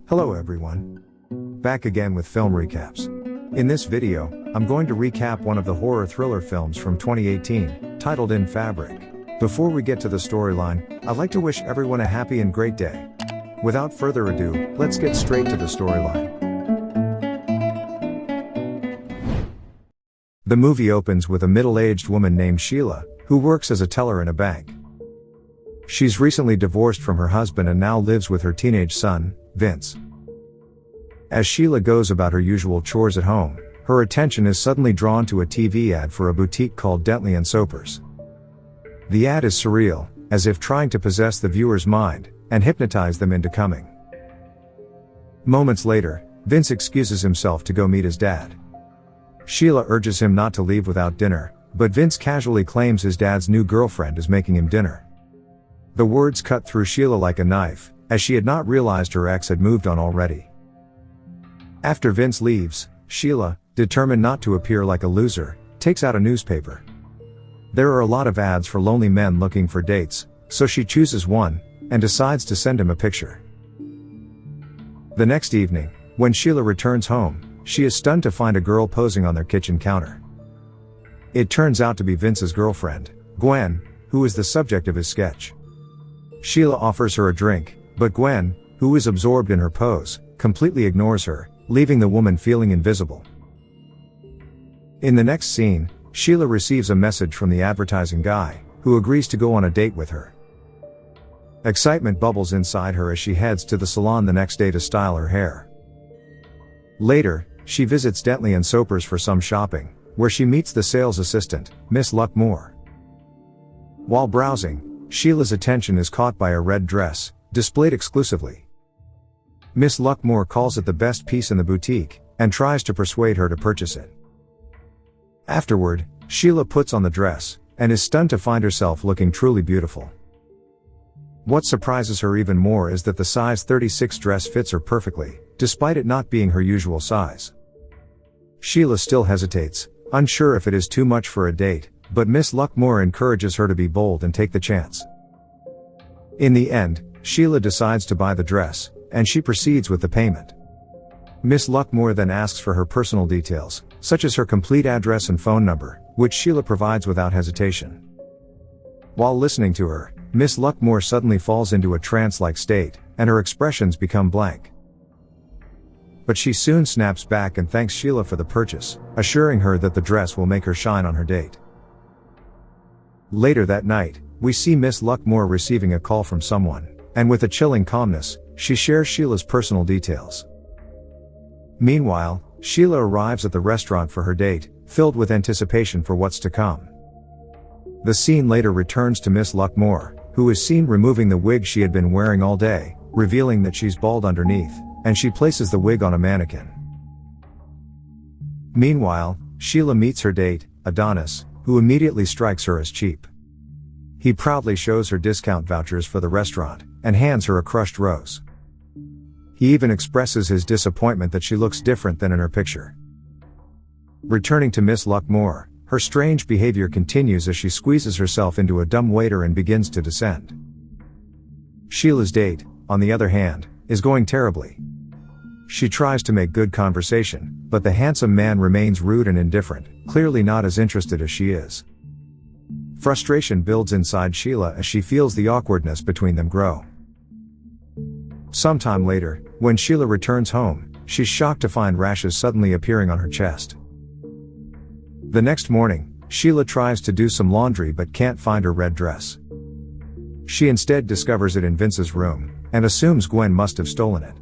Hello everyone. Back again with film recaps. In this video, I'm going to recap one of the horror thriller films from 2018, titled In Fabric. Before we get to the storyline, I'd like to wish everyone a happy and great day. Without further ado, let's get straight to the storyline. The movie opens with a middle-aged woman named Sheila, who works as a teller in a bank. She's recently divorced from her husband and now lives with her teenage son, Vince. As Sheila goes about her usual chores at home, her attention is suddenly drawn to a TV ad for a boutique called Dentley & Soper's. The ad is surreal, as if trying to possess the viewer's mind, and hypnotize them into coming. Moments later, Vince excuses himself to go meet his dad. Sheila urges him not to leave without dinner, but Vince casually claims his dad's new girlfriend is making him dinner. The words cut through Sheila like a knife, as she had not realized her ex had moved on already. After Vince leaves, Sheila, determined not to appear like a loser, takes out a newspaper. There are a lot of ads for lonely men looking for dates, so she chooses one, and decides to send him a picture. The next evening, when Sheila returns home, she is stunned to find a girl posing on their kitchen counter. It turns out to be Vince's girlfriend, Gwen, who is the subject of his sketch. Sheila offers her a drink, but Gwen, who is absorbed in her pose, completely ignores her, leaving the woman feeling invisible. In the next scene, Sheila receives a message from the advertising guy, who agrees to go on a date with her. Excitement bubbles inside her as she heads to the salon the next day to style her hair. Later, she visits Dentley & Soper's for some shopping, where she meets the sales assistant, Miss Luckmore. While browsing, Sheila's attention is caught by a red dress, displayed exclusively. Miss Luckmore calls it the best piece in the boutique, and tries to persuade her to purchase it. Afterward, Sheila puts on the dress, and is stunned to find herself looking truly beautiful. What surprises her even more is that the size 36 dress fits her perfectly, despite it not being her usual size. Sheila still hesitates, unsure if it is too much for a date, but Miss Luckmore encourages her to be bold and take the chance. In the end, Sheila decides to buy the dress, and she proceeds with the payment. Miss Luckmore then asks for her personal details, such as her complete address and phone number, which Sheila provides without hesitation. While listening to her, Miss Luckmore suddenly falls into a trance-like state, and her expressions become blank. But she soon snaps back and thanks Sheila for the purchase, assuring her that the dress will make her shine on her date. Later that night, we see Miss Luckmore receiving a call from someone, and with a chilling calmness, she shares Sheila's personal details. Meanwhile, Sheila arrives at the restaurant for her date, filled with anticipation for what's to come. The scene later returns to Miss Luckmore, who is seen removing the wig she had been wearing all day, revealing that she's bald underneath, and she places the wig on a mannequin. Meanwhile, Sheila meets her date, Adonis, who immediately strikes her as cheap. He proudly shows her discount vouchers for the restaurant, and hands her a crushed rose. He even expresses his disappointment that she looks different than in her picture. Returning to Miss Luckmore, her strange behavior continues as she squeezes herself into a dumb waiter and begins to descend. Sheila's date, on the other hand, is going terribly. She tries to make good conversation, but the handsome man remains rude and indifferent, clearly not as interested as she is. Frustration builds inside Sheila as she feels the awkwardness between them grow. Sometime later, when Sheila returns home, she's shocked to find rashes suddenly appearing on her chest. The next morning, Sheila tries to do some laundry but can't find her red dress. She instead discovers it in Vince's room, and assumes Gwen must have stolen it.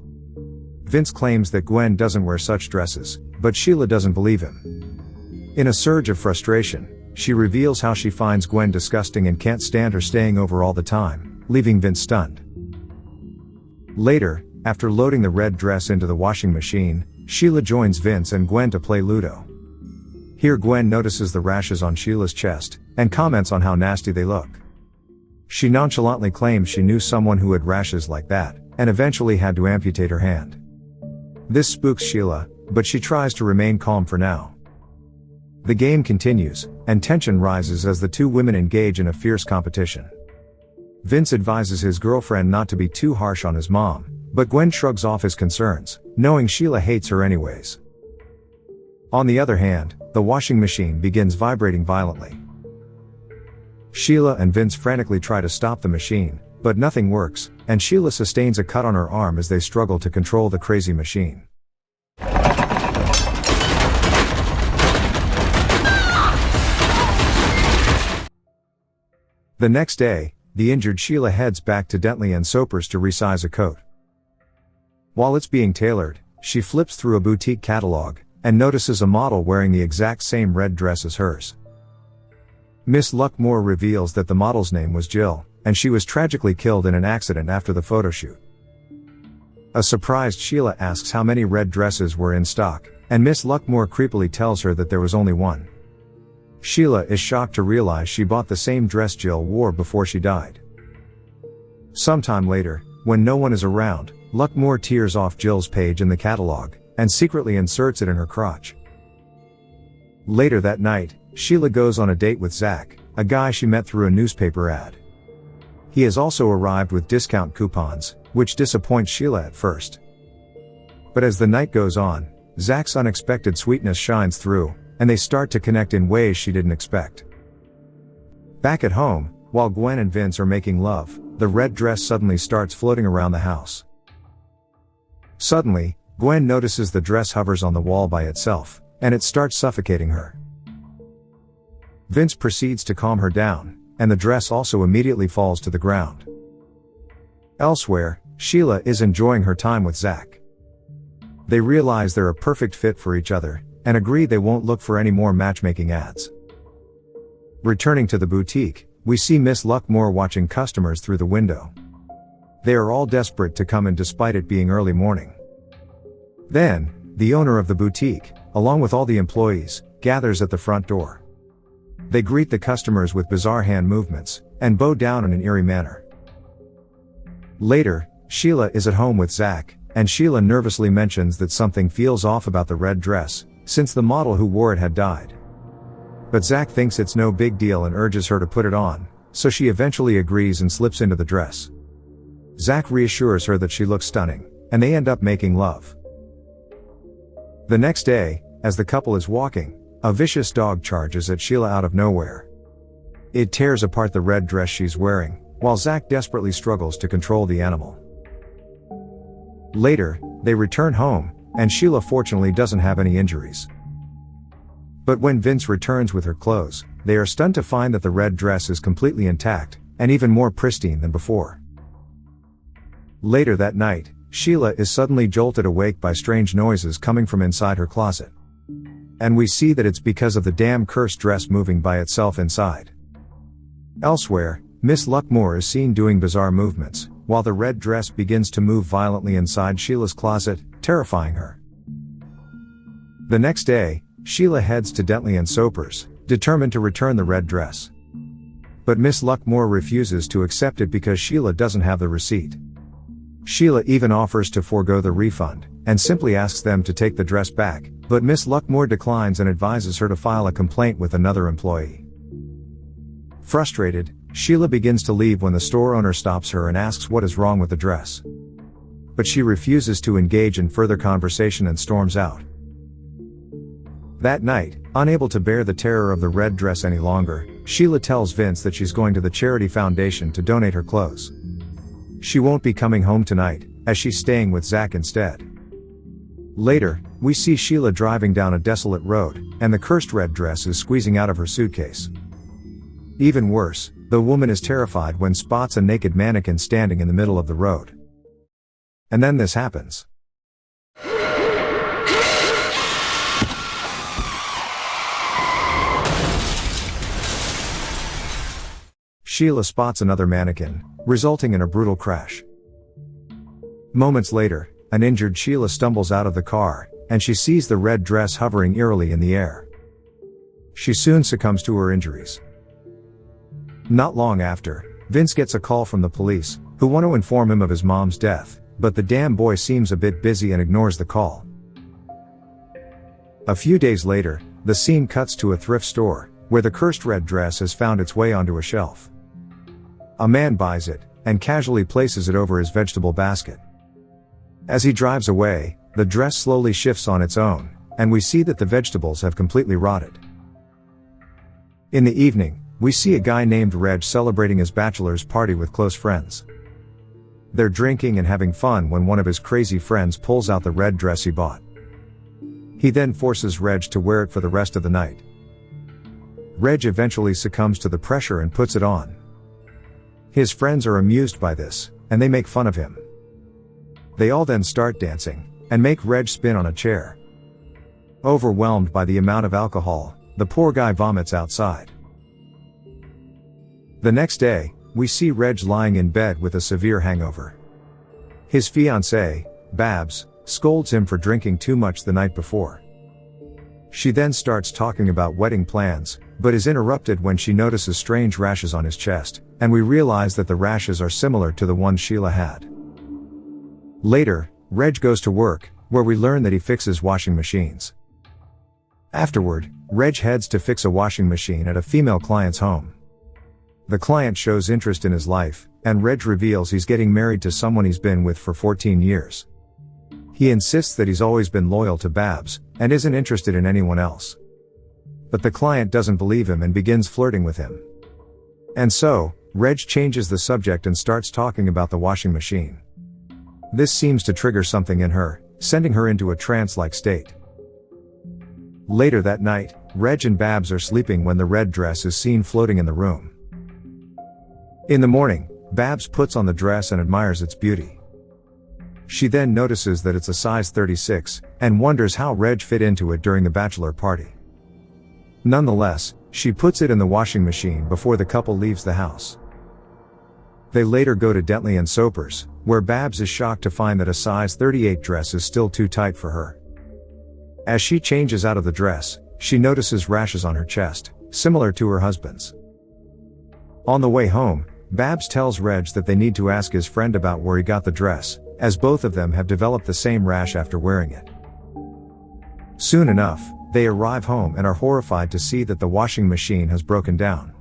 Vince claims that Gwen doesn't wear such dresses, but Sheila doesn't believe him. In a surge of frustration, she reveals how she finds Gwen disgusting and can't stand her staying over all the time, leaving Vince stunned. Later, after loading the red dress into the washing machine, Sheila joins Vince and Gwen to play Ludo. Here Gwen notices the rashes on Sheila's chest, and comments on how nasty they look. She nonchalantly claims she knew someone who had rashes like that, and eventually had to amputate her hand. This spooks Sheila, but she tries to remain calm for now. The game continues, and tension rises as the two women engage in a fierce competition. Vince advises his girlfriend not to be too harsh on his mom, But Gwen shrugs off his concerns, knowing Sheila hates her anyways. On the other hand, the washing machine begins vibrating violently. Sheila and Vince frantically try to stop the machine, but nothing works, and Sheila sustains a cut on her arm as they struggle to control the crazy machine. The next day, the injured Sheila heads back to Dentley and Soper's to resize a coat. While it's being tailored, she flips through a boutique catalog, and notices a model wearing the exact same red dress as hers. Miss Luckmore reveals that the model's name was Jill, and she was tragically killed in an accident after the photo shoot. A surprised Sheila asks how many red dresses were in stock, and Miss Luckmore creepily tells her that there was only one. Sheila is shocked to realize she bought the same dress Jill wore before she died. Sometime later, when no one is around, Luckmore tears off Jill's page in the catalog, and secretly inserts it in her crotch. Later that night, Sheila goes on a date with Zach, a guy she met through a newspaper ad. He has also arrived with discount coupons, which disappoints Sheila at first. But as the night goes on, Zach's unexpected sweetness shines through, and they start to connect in ways she didn't expect. Back at home, while Gwen and Vince are making love, the red dress suddenly starts floating around the house. Suddenly, Gwen notices the dress hovers on the wall by itself, and it starts suffocating her. Vince proceeds to calm her down, and the dress also immediately falls to the ground. Elsewhere, Sheila is enjoying her time with Zach. They realize they're a perfect fit for each other, and agree they won't look for any more matchmaking ads. Returning to the boutique, we see Miss Luckmore watching customers through the window. They are all desperate to come in despite it being early morning. Then, the owner of the boutique, along with all the employees, gathers at the front door. They greet the customers with bizarre hand movements, and bow down in an eerie manner. Later, Sheila is at home with Zach, and Sheila nervously mentions that something feels off about the red dress, since the model who wore it had died. But Zach thinks it's no big deal and urges her to put it on, so she eventually agrees and slips into the dress. Zach reassures her that she looks stunning, and they end up making love. The next day, as the couple is walking, a vicious dog charges at Sheila out of nowhere. It tears apart the red dress she's wearing, while Zach desperately struggles to control the animal. Later, they return home, and Sheila fortunately doesn't have any injuries. But when Vince returns with her clothes, they are stunned to find that the red dress is completely intact, and even more pristine than before. Later that night, Sheila is suddenly jolted awake by strange noises coming from inside her closet. And we see that it's because of the damn cursed dress moving by itself inside. Elsewhere, Miss Luckmore is seen doing bizarre movements, while the red dress begins to move violently inside Sheila's closet, terrifying her. The next day, Sheila heads to Dentley and Soper's, determined to return the red dress. But Miss Luckmore refuses to accept it because Sheila doesn't have the receipt. Sheila even offers to forego the refund, and simply asks them to take the dress back, but Miss Luckmore declines and advises her to file a complaint with another employee. Frustrated, Sheila begins to leave when the store owner stops her and asks what is wrong with the dress. But she refuses to engage in further conversation and storms out. That night, unable to bear the terror of the red dress any longer, Sheila tells Vince that she's going to the charity foundation to donate her clothes. She won't be coming home tonight, as she's staying with Zach instead. Later, we see Sheila driving down a desolate road, and the cursed red dress is squeezing out of her suitcase. Even worse, the woman is terrified when spots a naked mannequin standing in the middle of the road. And then this happens. Sheila spots another mannequin, resulting in a brutal crash. Moments later, an injured Sheila stumbles out of the car, and she sees the red dress hovering eerily in the air. She soon succumbs to her injuries. Not long after, Vince gets a call from the police, who want to inform him of his mom's death, but the damn boy seems a bit busy and ignores the call. A few days later, the scene cuts to a thrift store, where the cursed red dress has found its way onto a shelf. A man buys it, and casually places it over his vegetable basket. As he drives away, the dress slowly shifts on its own, and we see that the vegetables have completely rotted. In the evening, we see a guy named Reg celebrating his bachelor's party with close friends. They're drinking and having fun when one of his crazy friends pulls out the red dress he bought. He then forces Reg to wear it for the rest of the night. Reg eventually succumbs to the pressure and puts it on. His friends are amused by this, and they make fun of him. They all then start dancing, and make Reg spin on a chair. Overwhelmed by the amount of alcohol, the poor guy vomits outside. The next day, we see Reg lying in bed with a severe hangover. His fiancée, Babs, scolds him for drinking too much the night before. She then starts talking about wedding plans, but is interrupted when she notices strange rashes on his chest, and we realize that the rashes are similar to the ones Sheila had. Later, Reg goes to work, where we learn that he fixes washing machines. Afterward, Reg heads to fix a washing machine at a female client's home. The client shows interest in his life, and Reg reveals he's getting married to someone he's been with for 14 years. He insists that he's always been loyal to Babs, and isn't interested in anyone else. But the client doesn't believe him and begins flirting with him. And so, Reg changes the subject and starts talking about the washing machine. This seems to trigger something in her, sending her into a trance-like state. Later that night, Reg and Babs are sleeping when the red dress is seen floating in the room. In the morning, Babs puts on the dress and admires its beauty. She then notices that it's a size 36, and wonders how Reg fit into it during the bachelor party. Nonetheless, she puts it in the washing machine before the couple leaves the house. They later go to Dentley & Soper's, where Babs is shocked to find that a size 38 dress is still too tight for her. As she changes out of the dress, she notices rashes on her chest, similar to her husband's. On the way home, Babs tells Reg that they need to ask his friend about where he got the dress, as both of them have developed the same rash after wearing it. Soon enough, they arrive home and are horrified to see that the washing machine has broken down.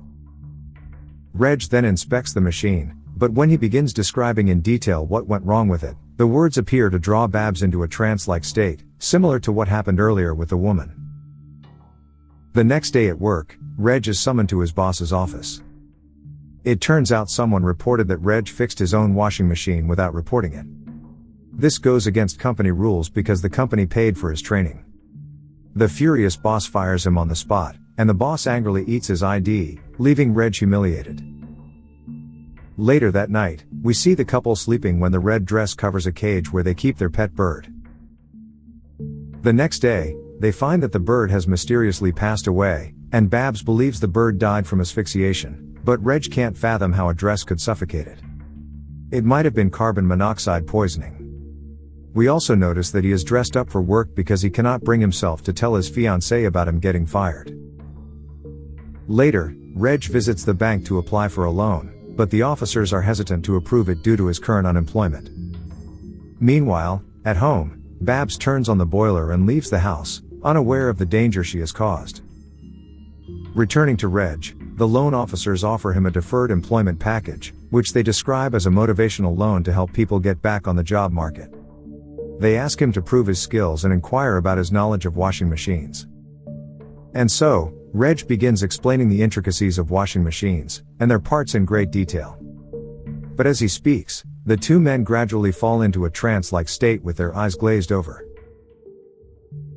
Reg then inspects the machine, but when he begins describing in detail what went wrong with it, the words appear to draw Babs into a trance-like state, similar to what happened earlier with the woman. The next day at work, Reg is summoned to his boss's office. It turns out someone reported that Reg fixed his own washing machine without reporting it. This goes against company rules because the company paid for his training. The furious boss fires him on the spot, and the boss angrily eats his ID, leaving Reg humiliated. Later that night, we see the couple sleeping when the red dress covers a cage where they keep their pet bird. The next day, they find that the bird has mysteriously passed away, and Babs believes the bird died from asphyxiation, but Reg can't fathom how a dress could suffocate it. It might have been carbon monoxide poisoning. We also notice that he is dressed up for work because he cannot bring himself to tell his fiancée about him getting fired. Later, Reg visits the bank to apply for a loan, but the officers are hesitant to approve it due to his current unemployment. Meanwhile, at home, Babs turns on the boiler and leaves the house, unaware of the danger she has caused. Returning to Reg, the loan officers offer him a deferred employment package, which they describe as a motivational loan to help people get back on the job market. They ask him to prove his skills and inquire about his knowledge of washing machines. And so, Reg begins explaining the intricacies of washing machines, and their parts in great detail. But as he speaks, the two men gradually fall into a trance-like state with their eyes glazed over.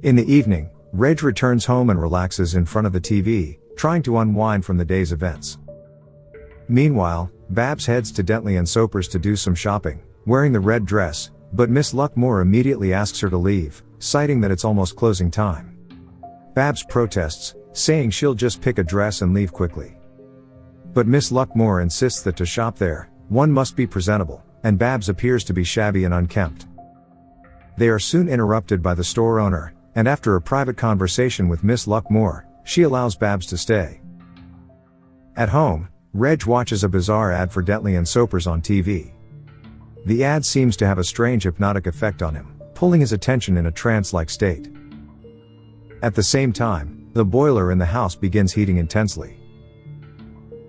In the evening, Reg returns home and relaxes in front of the TV, trying to unwind from the day's events. Meanwhile, Babs heads to Dentley & Soper's to do some shopping, wearing the red dress, but Miss Luckmore immediately asks her to leave, citing that it's almost closing time. Babs protests, saying she'll just pick a dress and leave quickly. But Miss Luckmore insists that to shop there, one must be presentable, and Babs appears to be shabby and unkempt. They are soon interrupted by the store owner, and after a private conversation with Miss Luckmore, she allows Babs to stay. At home, Reg watches a bizarre ad for Dentley & Soper's on TV. The ad seems to have a strange hypnotic effect on him, pulling his attention in a trance-like state. At the same time, the boiler in the house begins heating intensely.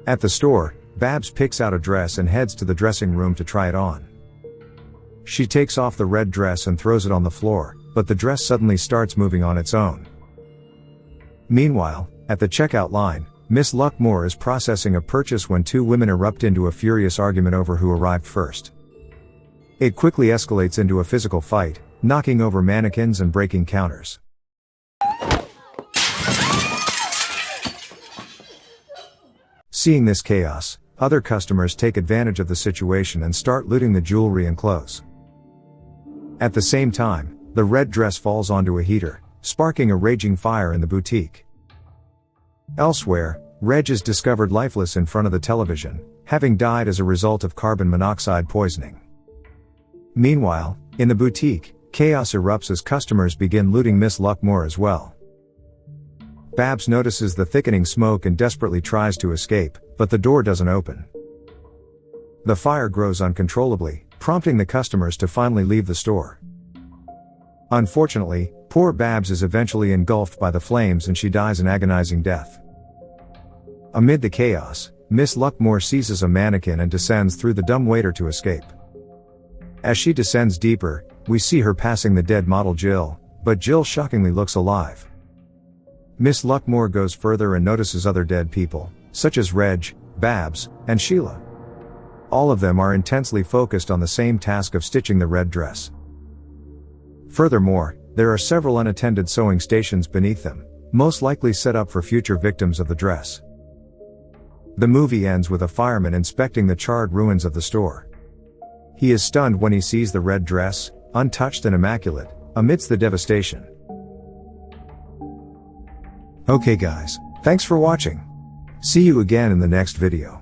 At the store, Babs picks out a dress and heads to the dressing room to try it on. She takes off the red dress and throws it on the floor, but the dress suddenly starts moving on its own. Meanwhile, at the checkout line, Miss Luckmore is processing a purchase when two women erupt into a furious argument over who arrived first. It quickly escalates into a physical fight, knocking over mannequins and breaking counters. Seeing this chaos, other customers take advantage of the situation and start looting the jewelry and clothes. At the same time, the red dress falls onto a heater, sparking a raging fire in the boutique. Elsewhere, Reg is discovered lifeless in front of the television, having died as a result of carbon monoxide poisoning. Meanwhile, in the boutique, chaos erupts as customers begin looting Miss Luckmore as well. Babs notices the thickening smoke and desperately tries to escape, but the door doesn't open. The fire grows uncontrollably, prompting the customers to finally leave the store. Unfortunately, poor Babs is eventually engulfed by the flames and she dies an agonizing death. Amid the chaos, Miss Luckmore seizes a mannequin and descends through the dumbwaiter to escape. As she descends deeper, we see her passing the dead model Jill, but Jill shockingly looks alive. Miss Luckmore goes further and notices other dead people, such as Reg, Babs, and Sheila. All of them are intensely focused on the same task of stitching the red dress. Furthermore, there are several unattended sewing stations beneath them, most likely set up for future victims of the dress. The movie ends with a fireman inspecting the charred ruins of the store. He is stunned when he sees the red dress, untouched and immaculate, amidst the devastation. Okay guys, thanks for watching. See you again in the next video.